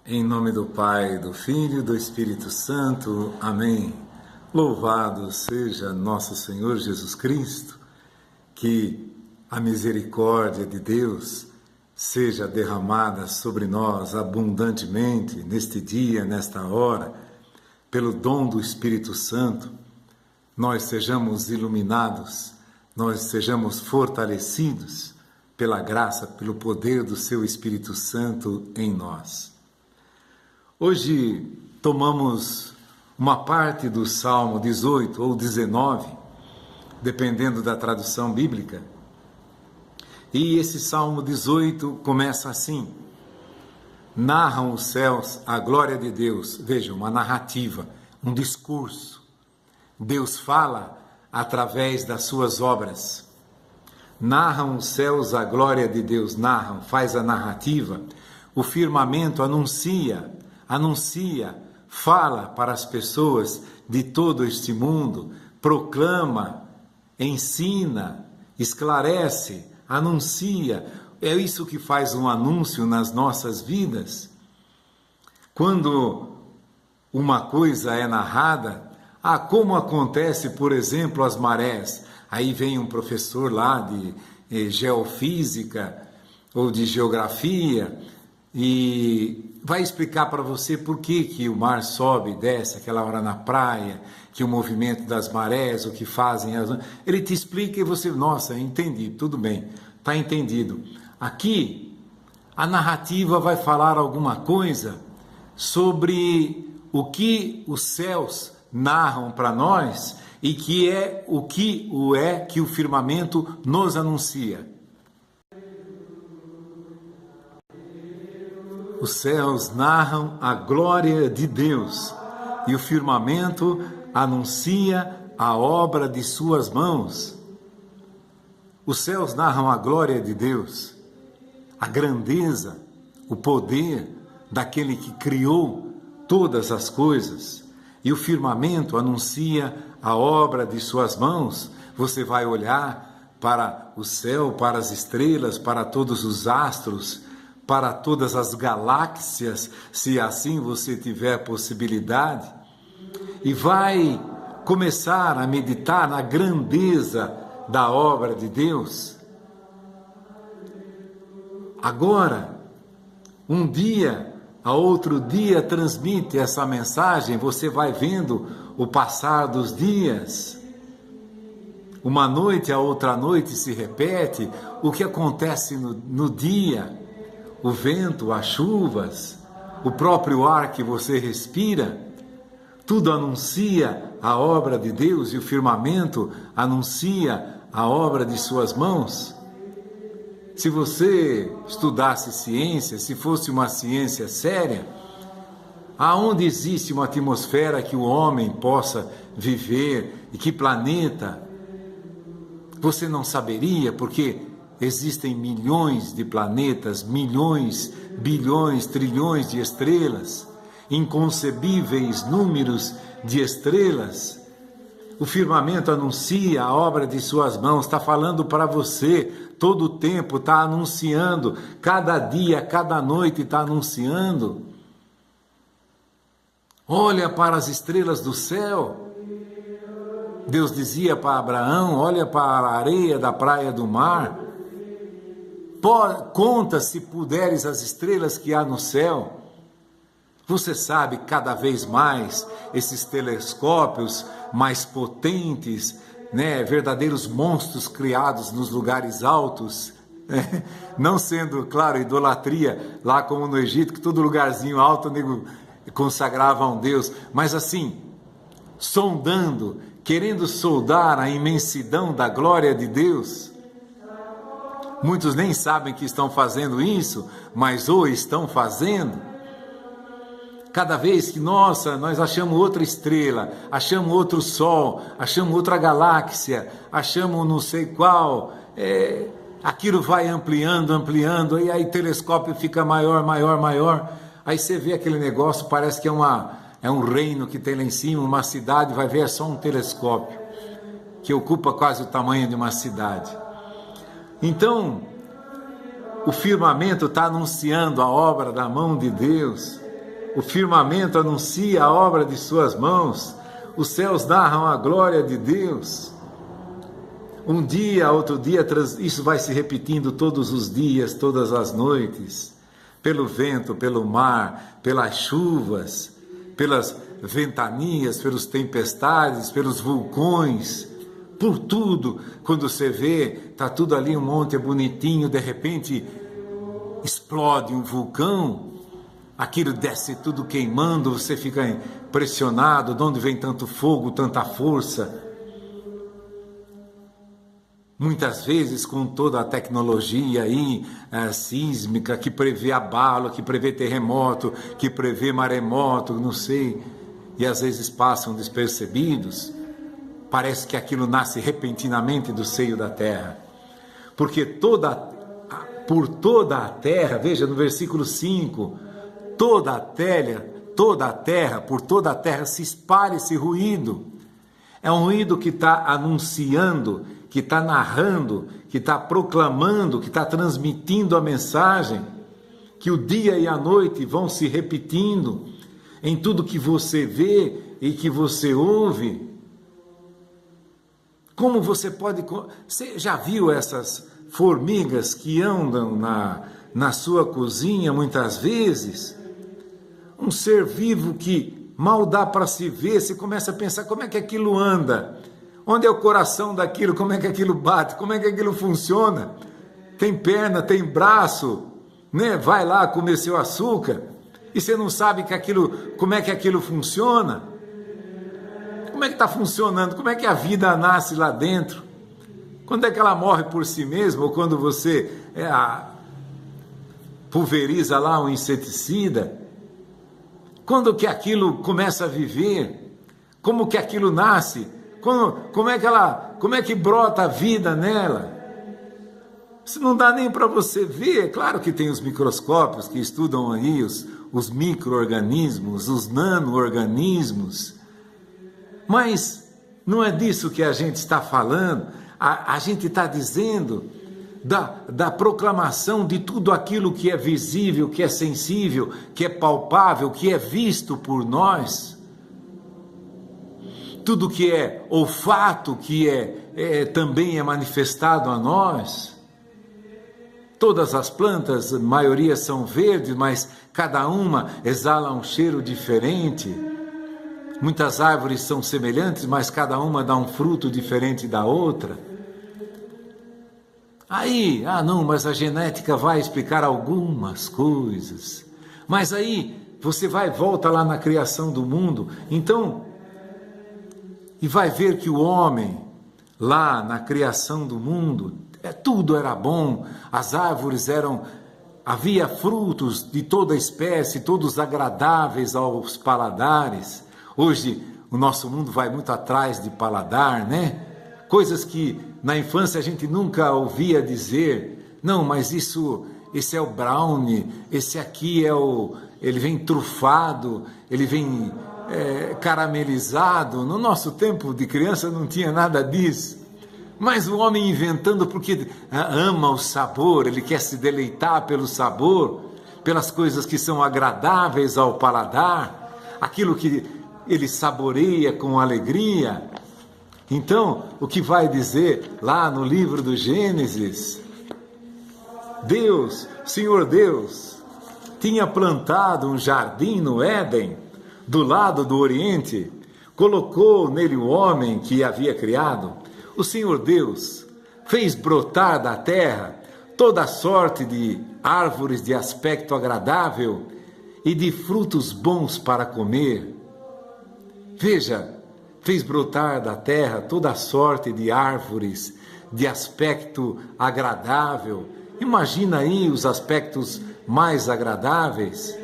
Em nome do Pai, do Filho e do Espírito Santo. Amém. Louvado seja nosso Senhor Jesus Cristo, que a misericórdia de Deus seja derramada sobre nós abundantemente neste dia, nesta hora, pelo dom do Espírito Santo. Nós sejamos iluminados, nós sejamos fortalecidos pela graça, pelo poder do seu Espírito Santo em nós. Hoje tomamos uma parte do Salmo 18 ou 19, dependendo da tradução bíblica, e esse Salmo 18 começa assim: narram os céus a glória de Deus. Veja, uma narrativa, um discurso. Deus fala através das suas obras. Narram os céus a glória de Deus, narram, faz a narrativa. O firmamento anuncia, fala para as pessoas de todo este mundo, proclama, ensina, esclarece, anuncia. É isso que faz um anúncio nas nossas vidas. Quando uma coisa é narrada, como acontece, por exemplo, as marés. Aí vem um professor lá de geofísica ou de geografia e vai explicar para você por que o mar sobe e desce aquela hora na praia, que o movimento das marés, o que fazem as... Ele te explica e você, nossa, entendi, tudo bem, está entendido. Aqui, a narrativa vai falar alguma coisa sobre o que os céus narram para nós e que é o que o firmamento nos anuncia. Os céus narram a glória de Deus e o firmamento anuncia a obra de suas mãos. Os céus narram a glória de Deus, a grandeza, o poder daquele que criou todas as coisas. E o firmamento anuncia a obra de suas mãos. Você vai olhar para o céu, para as estrelas, para todos os astros, para todas as galáxias, se assim você tiver possibilidade, e vai começar a meditar na grandeza da obra de Deus. Agora, um dia a outro dia transmite essa mensagem, você vai vendo o passar dos dias. Uma noite a outra noite se repete o que acontece no dia, o vento, as chuvas, o próprio ar que você respira, tudo anuncia a obra de Deus e o firmamento anuncia a obra de suas mãos. Se você estudasse ciência, se fosse uma ciência séria, aonde existe uma atmosfera que o homem possa viver e que planeta, você não saberia, porque existem milhões de planetas, milhões, bilhões, trilhões de estrelas, inconcebíveis números de estrelas. O firmamento anuncia a obra de suas mãos, está falando para você, todo o tempo está anunciando, cada dia, cada noite está anunciando. Olha para as estrelas do céu. Deus dizia para Abraão, olha para a areia da praia do mar. Conta, se puderes, as estrelas que há no céu. Você sabe, cada vez mais, esses telescópios mais potentes, verdadeiros monstros criados nos lugares altos, não sendo, claro, idolatria, lá como no Egito, que todo lugarzinho alto o nego consagrava a um Deus, mas assim, sondando, querendo soldar a imensidão da glória de Deus. Muitos nem sabem que estão fazendo isso, mas o estão fazendo. Cada vez que, nós achamos outra estrela, achamos outro sol, achamos outra galáxia, achamos não sei qual, aquilo vai ampliando, e aí o telescópio fica maior, aí você vê aquele negócio, parece que é um reino que tem lá em cima, uma cidade, vai ver, é só um telescópio, que ocupa quase o tamanho de uma cidade. Então, o firmamento está anunciando a obra da mão de Deus. O firmamento anuncia a obra de suas mãos, os céus narram a glória de Deus. Um dia, outro dia, isso vai se repetindo todos os dias, todas as noites, pelo vento, pelo mar, pelas chuvas, pelas ventanias, pelas tempestades, pelos vulcões, por tudo. Quando você vê, está tudo ali, um monte bonitinho, de repente explode um vulcão, aquilo desce tudo queimando, você fica impressionado, de onde vem tanto fogo, tanta força. Muitas vezes com toda a tecnologia aí, sísmica, que prevê abalo, que prevê terremoto, que prevê maremoto, não sei, e às vezes passam despercebidos, parece que aquilo nasce repentinamente do seio da terra, porque por toda a terra, veja no versículo 5, por toda a terra se espalha esse ruído. É um ruído que está anunciando, que está narrando, que está proclamando, que está transmitindo a mensagem, que o dia e a noite vão se repetindo em tudo que você vê e que você ouve. Como você pode... Você já viu essas formigas que andam na sua cozinha muitas vezes? Um ser vivo que mal dá para se ver, você começa a pensar como é que aquilo anda, onde é o coração daquilo, como é que aquilo bate, como é que aquilo funciona, tem perna, tem braço, né? Vai lá comer seu açúcar, e você não sabe como é que aquilo funciona, como é que está funcionando, como é que a vida nasce lá dentro, quando é que ela morre por si mesma, ou quando você pulveriza lá um inseticida, quando que aquilo começa a viver, como que aquilo nasce, como é que brota a vida nela. Isso não dá nem para você ver. Claro que tem os microscópios que estudam aí os micro-organismos, os nano-organismos, mas não é disso que a gente está falando. A gente está dizendo da proclamação de tudo aquilo que é visível, que é sensível, que é palpável, que é visto por nós. Tudo que é olfato, que também é manifestado a nós. Todas as plantas, a maioria são verdes, mas cada uma exala um cheiro diferente. Muitas árvores são semelhantes, mas cada uma dá um fruto diferente da outra. Aí, não, mas a genética vai explicar algumas coisas. Mas aí, você volta lá na criação do mundo, então, e vai ver que o homem, lá na criação do mundo, tudo era bom, as árvores havia frutos de toda espécie, todos agradáveis aos paladares. Hoje, o nosso mundo vai muito atrás de paladar, né? Coisas que na infância a gente nunca ouvia dizer. Não, mas esse é o brownie, esse aqui ele vem trufado, ele vem caramelizado. No nosso tempo de criança não tinha nada disso. Mas o homem inventando porque ama o sabor, ele quer se deleitar pelo sabor, pelas coisas que são agradáveis ao paladar, aquilo que ele saboreia com alegria. Então, o que vai dizer lá no livro do Gênesis? Senhor Deus, tinha plantado um jardim no Éden, do lado do Oriente, colocou nele o homem que havia criado. O Senhor Deus fez brotar da terra toda sorte de árvores de aspecto agradável e de frutos bons para comer. Veja, fez brotar da terra toda sorte de árvores de aspecto agradável. Imagina aí os aspectos mais agradáveis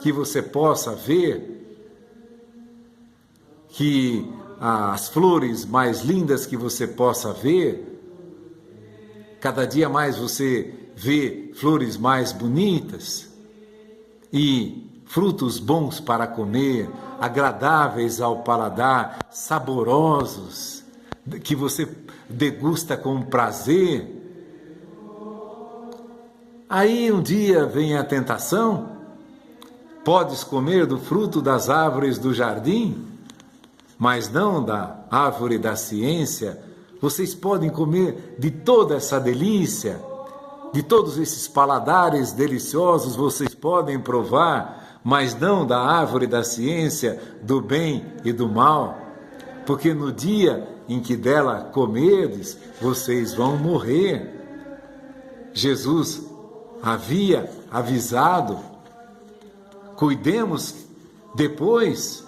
que você possa ver, que as flores mais lindas que você possa ver. Cada dia mais você vê flores mais bonitas e frutos bons para comer, agradáveis ao paladar, saborosos, que você degusta com prazer. Aí um dia vem a tentação Podes comer do fruto das árvores do jardim, mas não da árvore da ciência. Vocês podem comer de toda essa delícia, de todos esses paladares deliciosos, vocês podem provar, mas não da árvore da ciência, do bem e do mal, porque no dia em que dela comerdes, vocês vão morrer. Jesus havia avisado: cuidemos depois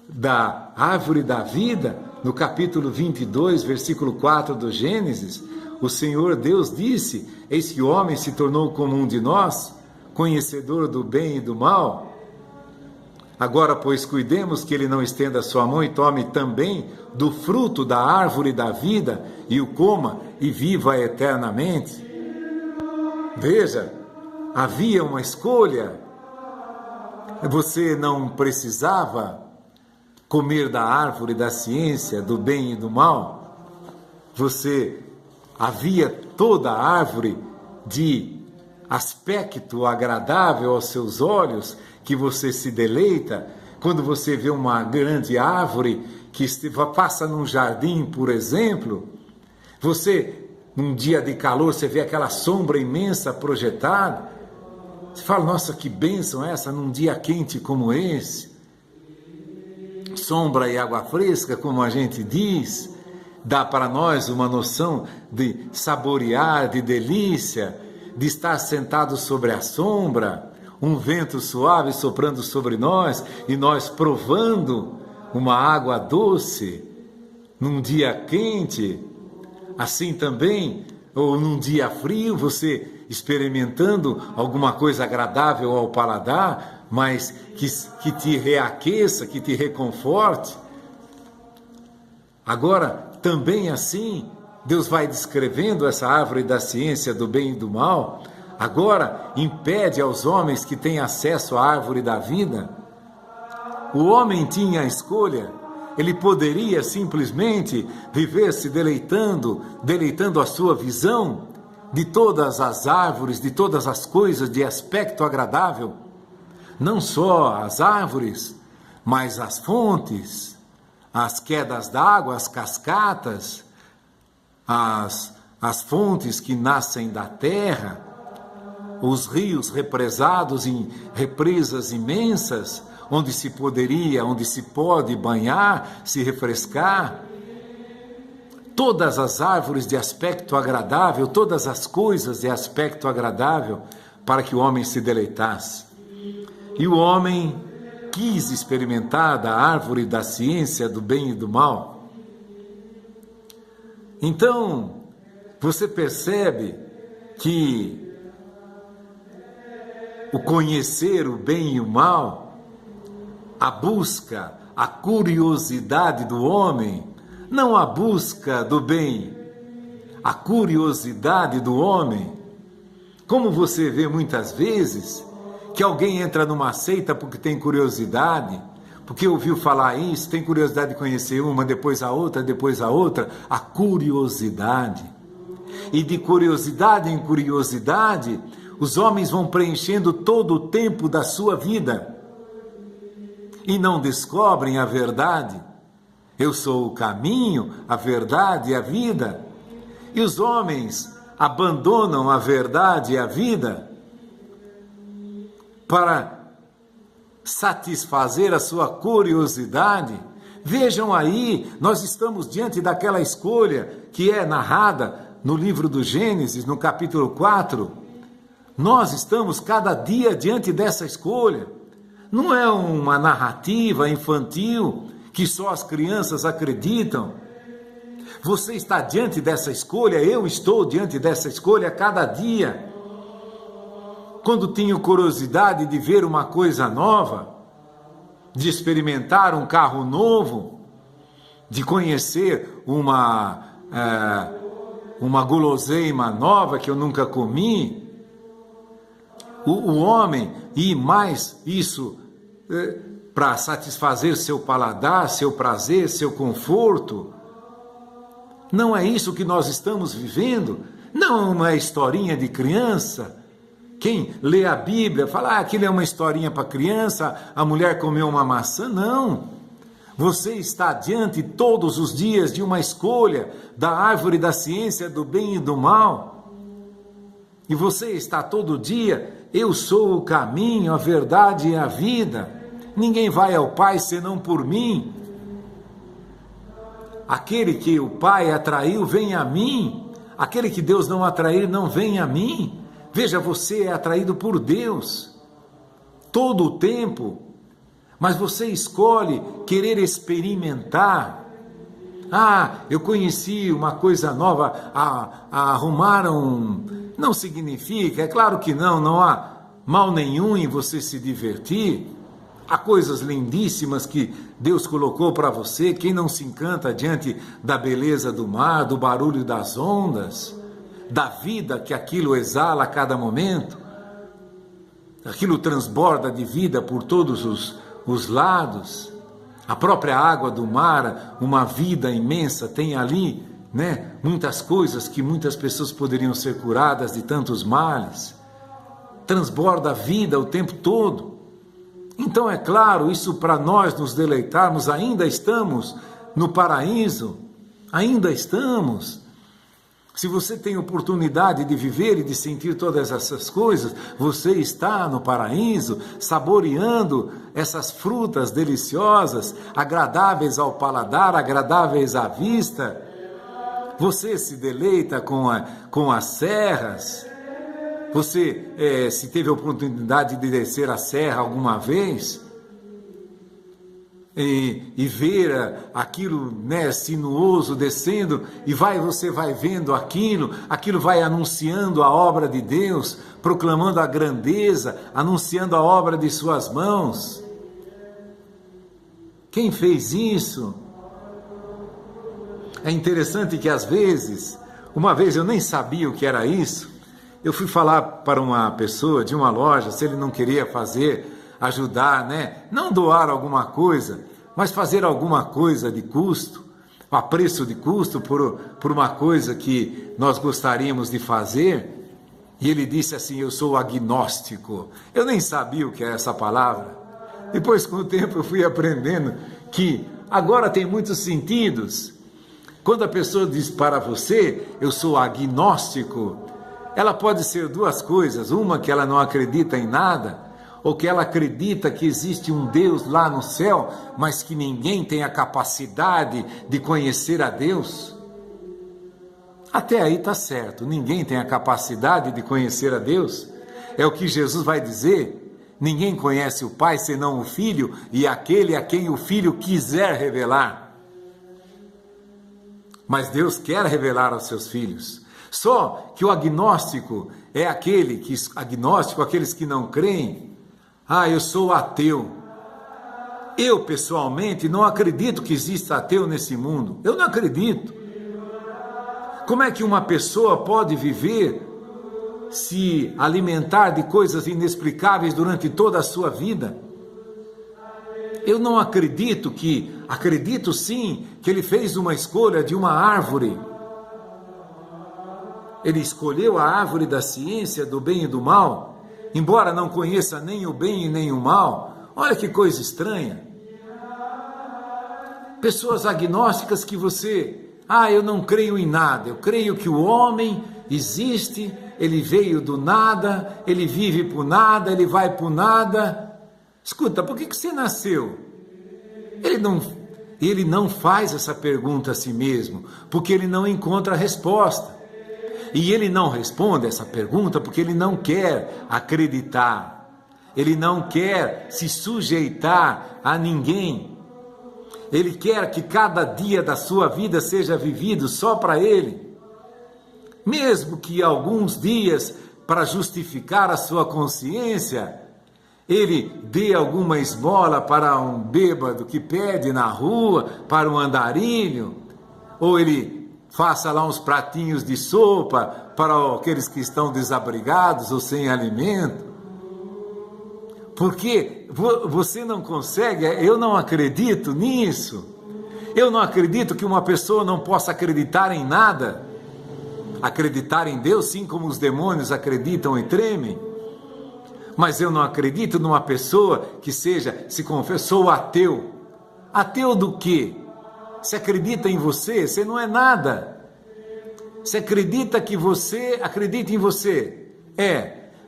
da árvore da vida. No capítulo 22, versículo 4 do Gênesis, o Senhor Deus disse: eis que o homem se tornou como um de nós, conhecedor do bem e do mal. Agora, pois, cuidemos que ele não estenda a sua mão e tome também do fruto da árvore da vida e o coma e viva eternamente. Veja, havia uma escolha. Você não precisava comer da árvore da ciência, do bem e do mal. Havia toda a árvore de aspecto agradável aos seus olhos, que você se deleita. Quando você vê uma grande árvore que passa num jardim, por exemplo, num dia de calor, você vê aquela sombra imensa projetada, você fala: nossa, que bênção essa num dia quente como esse. Sombra e água fresca, como a gente diz, dá para nós uma noção de saborear, de delícia, de estar sentado sobre a sombra, um vento suave soprando sobre nós e nós provando uma água doce num dia quente. Assim também, ou num dia frio, você experimentando alguma coisa agradável ao paladar, mas que te reaqueça, que te reconforte. Agora, também assim, Deus vai descrevendo essa árvore da ciência do bem e do mal. Agora, impede aos homens que têm acesso à árvore da vida. O homem tinha a escolha. Ele poderia simplesmente viver se deleitando a sua visão de todas as árvores, de todas as coisas de aspecto agradável. Não só as árvores, mas as fontes, as quedas d'água, as cascatas, as fontes que nascem da terra, os rios represados em represas imensas, onde se pode banhar, se refrescar. Todas as árvores de aspecto agradável, todas as coisas de aspecto agradável, para que o homem se deleitasse. E o homem quis experimentar da árvore da ciência do bem e do mal. Então, você percebe que o conhecer o bem e o mal, a busca, a curiosidade do homem, não a busca do bem, a curiosidade do homem. Como você vê muitas vezes que alguém entra numa seita porque tem curiosidade, porque ouviu falar isso, tem curiosidade de conhecer uma, depois a outra, a curiosidade. E de curiosidade em curiosidade, os homens vão preenchendo todo o tempo da sua vida e não descobrem a verdade. Eu sou o caminho, a verdade e a vida. E os homens abandonam a verdade e a vida para satisfazer a sua curiosidade. Vejam aí, nós estamos diante daquela escolha que é narrada no livro do Gênesis, no capítulo 4. Nós estamos cada dia diante dessa escolha. Não é uma narrativa infantil que só as crianças acreditam. Você está diante dessa escolha, eu estou diante dessa escolha a cada dia. Quando tenho curiosidade de ver uma coisa nova, de experimentar um carro novo, de conhecer uma guloseima nova que eu nunca comi, o homem, e mais isso, para satisfazer seu paladar, seu prazer, seu conforto. Não é isso que nós estamos vivendo? Não é uma historinha de criança Quem lê a Bíblia fala, aquilo é uma historinha para criança, a mulher comeu uma maçã. Não. Você está diante todos os dias de uma escolha da árvore da ciência do bem e do mal. E você está todo dia, eu sou o caminho, a verdade e a vida. Ninguém vai ao Pai senão por mim. Aquele que o Pai atraiu, vem a mim. Aquele que Deus não atrair, não vem a mim. Veja, você é atraído por Deus todo o tempo, mas você escolhe querer experimentar. Eu conheci uma coisa nova, arrumaram, não significa, é claro que não há mal nenhum em você se divertir. Há coisas lindíssimas que Deus colocou para você. Quem não se encanta diante da beleza do mar, do barulho das ondas, da vida que aquilo exala a cada momento? Aquilo transborda de vida por todos os lados. A própria água do mar, uma vida imensa, tem ali, né, muitas coisas que muitas pessoas poderiam ser curadas de tantos males. Transborda a vida o tempo todo. Então é claro, isso para nós nos deleitarmos, ainda estamos no paraíso, ainda estamos. Se você tem oportunidade de viver e de sentir todas essas coisas, você está no paraíso, saboreando essas frutas deliciosas, agradáveis ao paladar, agradáveis à vista. Você se deleita com as serras. Você, se teve a oportunidade de descer a serra alguma vez, e ver aquilo, né, sinuoso descendo, e você vai vendo aquilo vai anunciando a obra de Deus, proclamando a grandeza, anunciando a obra de suas mãos. Quem fez isso? É interessante que às vezes, uma vez eu nem sabia o que era isso, eu fui falar para uma pessoa de uma loja se ele não queria ajudar, né? Não doar alguma coisa, mas fazer alguma coisa de custo, a preço de custo, por uma coisa que nós gostaríamos de fazer. E ele disse assim, eu sou agnóstico. Eu nem sabia o que era essa palavra. Depois, com o tempo, eu fui aprendendo que agora tem muitos sentidos. Quando a pessoa diz para você, eu sou agnóstico, ela pode ser duas coisas. Uma, que ela não acredita em nada, ou que ela acredita que existe um Deus lá no céu, mas que ninguém tem a capacidade de conhecer a Deus. Até aí está certo, ninguém tem a capacidade de conhecer a Deus. É o que Jesus vai dizer, ninguém conhece o Pai senão o Filho, e aquele a quem o Filho quiser revelar. Mas Deus quer revelar aos seus filhos. Só que o agnóstico é aqueles que não creem. Eu sou ateu. Eu, pessoalmente, não acredito que exista ateu nesse mundo. Eu não acredito. Como é que uma pessoa pode viver, se alimentar de coisas inexplicáveis durante toda a sua vida? Eu não acredito acredito sim, que ele fez uma escolha de uma árvore. Ele escolheu a árvore da ciência do bem e do mal, embora não conheça nem o bem e nem o mal. Olha que coisa estranha. Pessoas agnósticas que eu não creio em nada, eu creio que o homem existe, ele veio do nada, ele vive por nada, ele vai por nada. Escuta, por que você nasceu? Ele não faz essa pergunta a si mesmo, porque ele não encontra a resposta. E ele não responde essa pergunta porque ele não quer acreditar, ele não quer se sujeitar a ninguém. Ele quer que cada dia da sua vida seja vivido só para ele. Mesmo que alguns dias, para justificar a sua consciência, ele dê alguma esmola para um bêbado que pede na rua, para um andarilho, ou ele faça lá uns pratinhos de sopa para aqueles que estão desabrigados ou sem alimento. Porque você não consegue, eu não acredito nisso. Eu não acredito que uma pessoa não possa acreditar em nada. Acreditar em Deus, sim, como os demônios acreditam e tremem. Mas eu não acredito numa pessoa que se confessou ateu. Ateu do quê? Você acredita em você? Você não é nada. Você acredita que você acredita em você?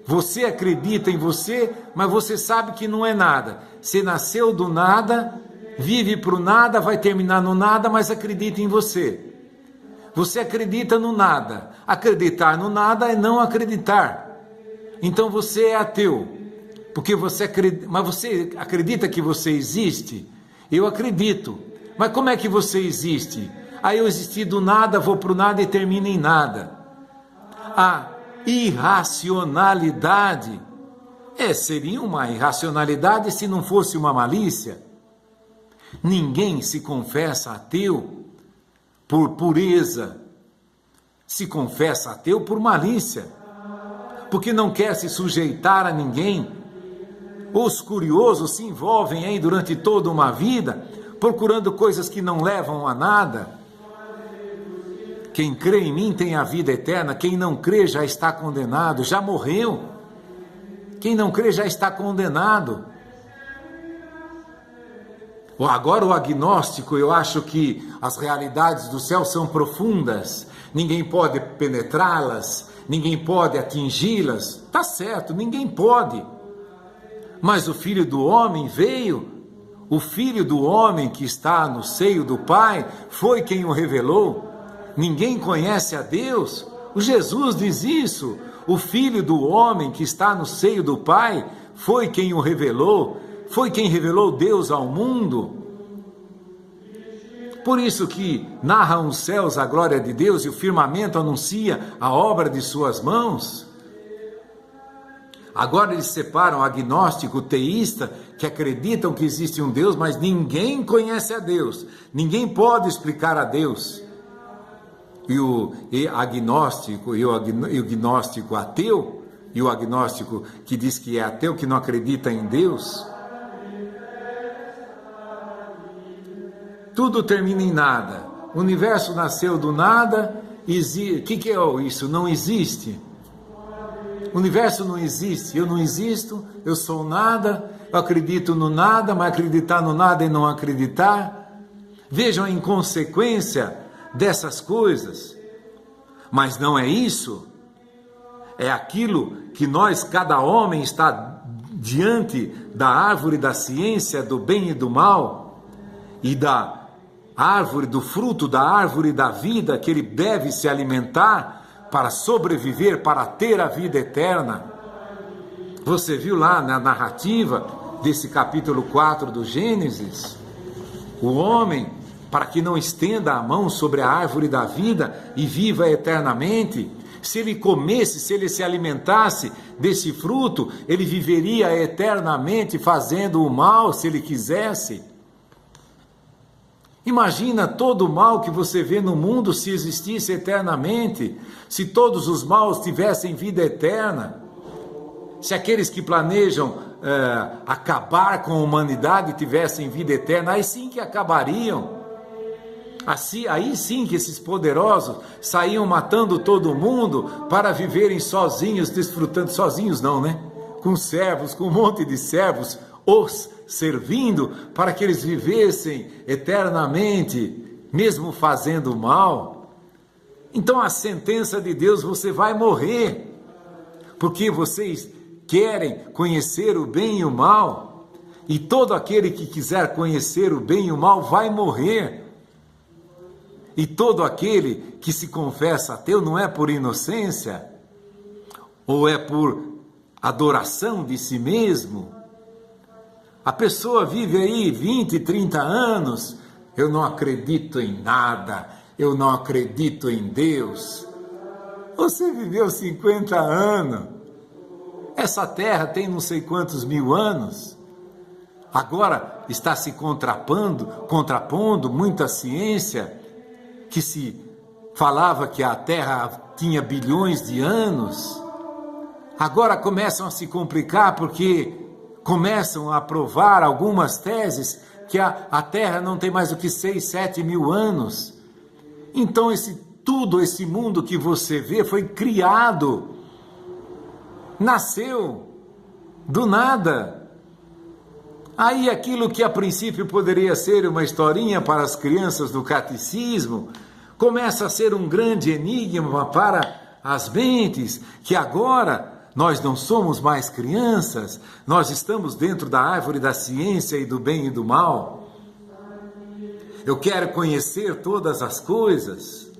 Você acredita em você, mas você sabe que não é nada. Você nasceu do nada, vive para o nada, vai terminar no nada, mas acredita em você. Você acredita no nada. Acreditar no nada é não acreditar. Então você é ateu, porque você acredita, mas você acredita que você existe? Eu acredito. Mas como é que você existe? Eu existi do nada, vou para o nada e termino em nada. A irracionalidade seria uma irracionalidade se não fosse uma malícia. Ninguém se confessa ateu por pureza, se confessa ateu por malícia, porque não quer se sujeitar a ninguém. Os curiosos se envolvem aí durante toda uma vida, procurando coisas que não levam a nada. Quem crê em mim tem a vida eterna, quem não crê já está condenado, já morreu. Quem não crê já está condenado. Agora o agnóstico, eu acho que as realidades do céu são profundas, ninguém pode penetrá-las, ninguém pode atingi-las. Tá certo, ninguém pode. Mas o Filho do Homem veio, o Filho do Homem que está no seio do Pai, foi quem o revelou. Ninguém conhece a Deus. O Jesus diz isso. O Filho do Homem que está no seio do Pai foi quem o revelou. Foi quem revelou Deus ao mundo. Por isso que narram os céus a glória de Deus e o firmamento anuncia a obra de suas mãos. Agora eles separam o agnóstico, o teísta, que acreditam que existe um Deus, mas ninguém conhece a Deus. Ninguém pode explicar a Deus. E o agnóstico e o gnóstico ateu, e o agnóstico que diz que é ateu, que não acredita em Deus, tudo termina em nada. O universo nasceu do nada. O que é isso? Não existe. O universo não existe. Eu não existo, eu sou nada, eu acredito no nada, mas acreditar no nada e não acreditar. Vejam a inconsequência dessas coisas. Mas não é isso. É aquilo que cada homem está diante da árvore da ciência do bem e do mal, e da árvore, do fruto da árvore da vida, que ele deve se alimentar para sobreviver, para ter a vida eterna. Você viu lá na narrativa desse capítulo 4 do Gênesis? O homem, para que não estenda a mão sobre a árvore da vida e viva eternamente, se ele comesse, se ele se alimentasse desse fruto, ele viveria eternamente fazendo o mal, se ele quisesse. Imagina todo o mal que você vê no mundo se existisse eternamente, se todos os maus tivessem vida eterna, se aqueles que planejam acabar com a humanidade tivessem vida eterna, aí sim que acabariam. Assim, aí sim que esses poderosos saíam matando todo mundo para viverem sozinhos, desfrutando, sozinhos não, né? Com servos, com um monte de servos, os servindo para que eles vivessem eternamente, mesmo fazendo mal. Então a sentença de Deus, você vai morrer, porque vocês querem conhecer o bem e o mal, e todo aquele que quiser conhecer o bem e o mal vai morrer. E todo aquele que se confessa ateu não é por inocência, ou é por adoração de si mesmo. A pessoa vive aí 20, 30 anos, eu não acredito em nada, eu não acredito em Deus. Você viveu 50 anos, essa terra tem não sei quantos mil anos, agora está se contrapondo muita ciência, que se falava que a terra tinha bilhões de anos, agora começam a se complicar porque começam a provar algumas teses que a Terra não tem mais do que 6, 7 mil anos. Então esse mundo que você vê foi criado, nasceu Do nada. Aí aquilo que a princípio poderia ser uma historinha para as crianças do catecismo, começa a ser um grande enigma para as mentes, que agora nós não somos mais crianças, nós estamos dentro da árvore da ciência e do bem e do mal. Eu quero conhecer todas as coisas.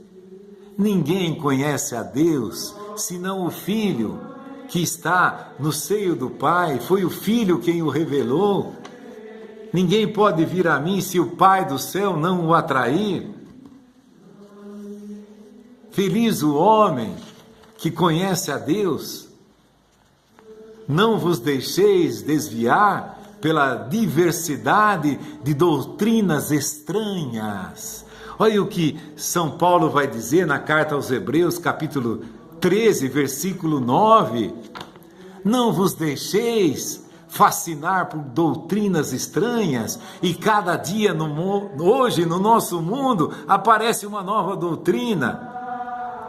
Ninguém conhece a Deus, senão o Filho, que está no seio do Pai. Foi o Filho quem o revelou. Ninguém pode vir a mim se o Pai do céu não o atrair. Feliz o homem que conhece a Deus. Não vos deixeis desviar pela diversidade de doutrinas estranhas. Olha o que São Paulo vai dizer na carta aos Hebreus, capítulo 13, versículo 9. Não vos deixeis fascinar por doutrinas estranhas, e cada dia, hoje no nosso mundo, aparece uma nova doutrina.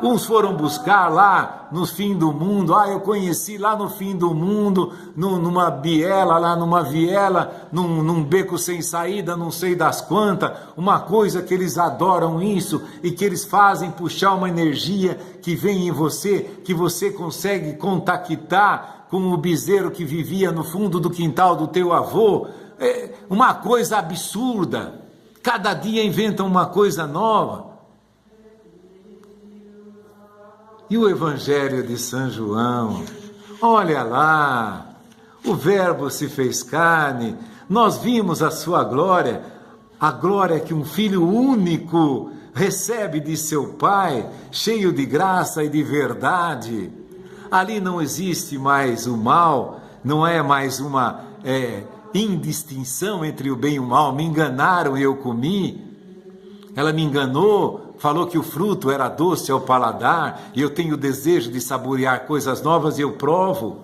Uns foram buscar lá no fim do mundo. Eu conheci lá no fim do mundo, numa biela, lá numa viela, num beco sem saída, não sei das quantas, uma coisa que eles adoram isso e que eles fazem puxar uma energia que vem em você, que você consegue contactar com o bezerro que vivia no fundo do quintal do teu avô. É uma coisa absurda. Cada dia inventam uma coisa nova. E o Evangelho de São João, olha lá, o Verbo se fez carne, nós vimos a sua glória, a glória que um Filho único recebe de seu Pai, cheio de graça e de verdade. Ali não existe mais o mal, não é mais uma indistinção entre o bem e o mal. Me enganaram e eu comi. Ela me enganou, falou que o fruto era doce ao paladar, e eu tenho desejo de saborear coisas novas e eu provo.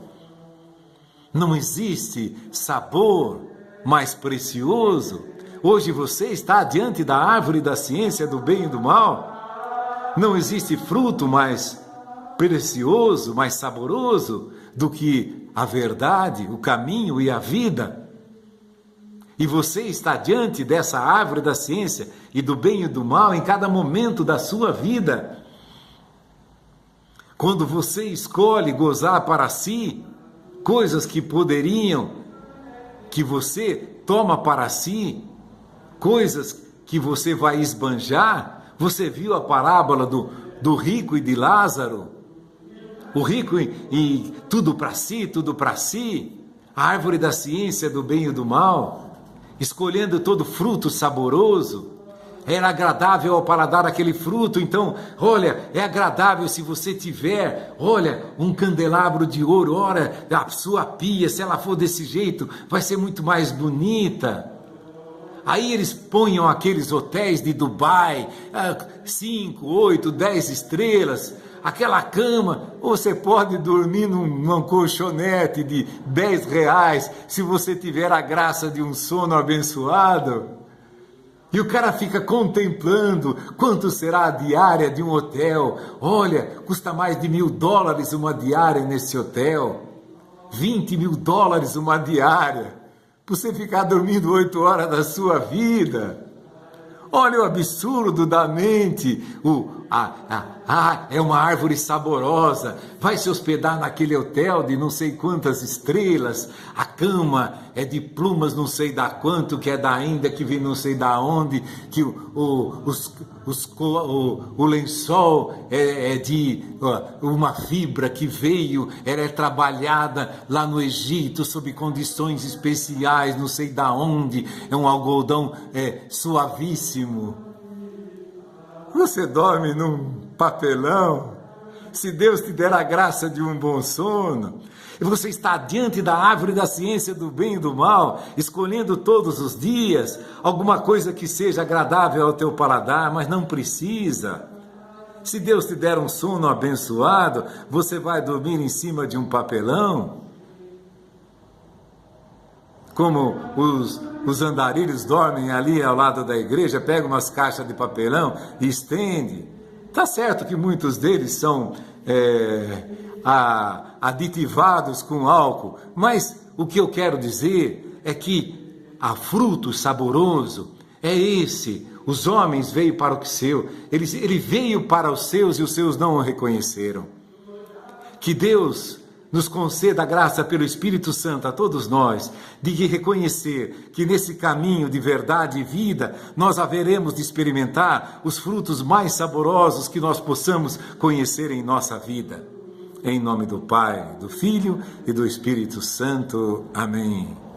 Não existe sabor mais precioso. Hoje você está diante da árvore da ciência do bem e do mal. Não existe fruto mais precioso, mais saboroso do que a verdade, o caminho e a vida. E você está diante dessa árvore da ciência e do bem e do mal em cada momento da sua vida. Quando você escolhe gozar para si coisas que poderiam, que você toma para si, coisas que você vai esbanjar. Você viu a parábola do rico e de Lázaro? O rico e tudo para si, tudo para si. A árvore da ciência do bem e do mal. Escolhendo todo fruto saboroso, era agradável ao paladar aquele fruto. Então, olha, é agradável se você tiver, olha, um candelabro de ouro, olha, a sua pia, se ela for desse jeito, vai ser muito mais bonita. Aí eles ponham aqueles hotéis de Dubai, 5, 8, 10 estrelas, aquela cama, você pode dormir num colchonete de R$10, se você tiver a graça de um sono abençoado. E o cara fica contemplando quanto será a diária de um hotel. Olha, custa mais de $1.000 uma diária nesse hotel. $20.000 uma diária. Pra você ficar dormindo 8 horas da sua vida. Olha o absurdo da mente. É uma árvore saborosa, vai se hospedar naquele hotel de não sei quantas estrelas, a cama é de plumas não sei da quanto, que é da Índia, que vem não sei da onde, que o lençol é de uma fibra que veio, ela é trabalhada lá no Egito, sob condições especiais, não sei da onde, é um algodão suavíssimo. Você dorme num papelão, se Deus te der a graça de um bom sono, e você está diante da árvore da ciência do bem e do mal, escolhendo todos os dias alguma coisa que seja agradável ao teu paladar, mas não precisa. Se Deus te der um sono abençoado, você vai dormir em cima de um papelão, como os andarilhos dormem ali ao lado da igreja, pegam umas caixas de papelão e estende. Tá certo que muitos deles são aditivados com álcool, mas o que eu quero dizer é que há fruto saboroso, é esse. Os homens veio para o que seu, ele veio para os seus e os seus não o reconheceram. Que Deus nos conceda a graça pelo Espírito Santo a todos nós, de reconhecer que nesse caminho de verdade e vida, nós haveremos de experimentar os frutos mais saborosos que nós possamos conhecer em nossa vida. Em nome do Pai, do Filho e do Espírito Santo. Amém.